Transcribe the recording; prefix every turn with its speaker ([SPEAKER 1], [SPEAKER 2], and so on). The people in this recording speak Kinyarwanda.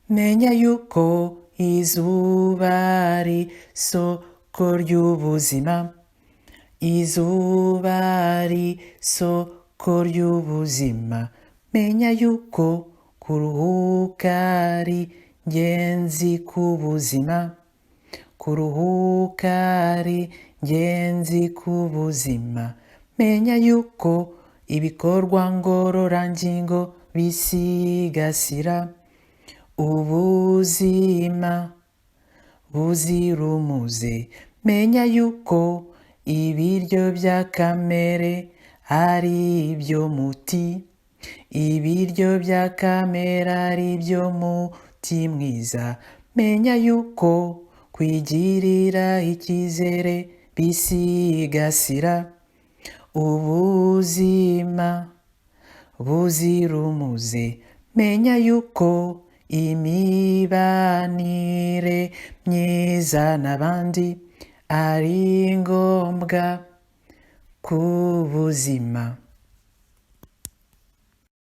[SPEAKER 1] menya yuko izuba ari soko ry'ubuzima, izuba ari soko ry'ubuzima, menya yuko kuruhuka ari ingenzi ku buzima, kuruhuka ari ingenzi ku buzima, menya yuko ibikorwa ngororangingo bisigasira ubuzima buzira umuze, menya yuko ibiryo bya kamere ari ibyo muti, ibiryo bya kamere ari ibyo muti mwiza, menya yuko kwigirira icyizere bisigasira ubuzima buzira umuze, menya yuko imibanire myiza n'abandi ari ngombwa ku buzima.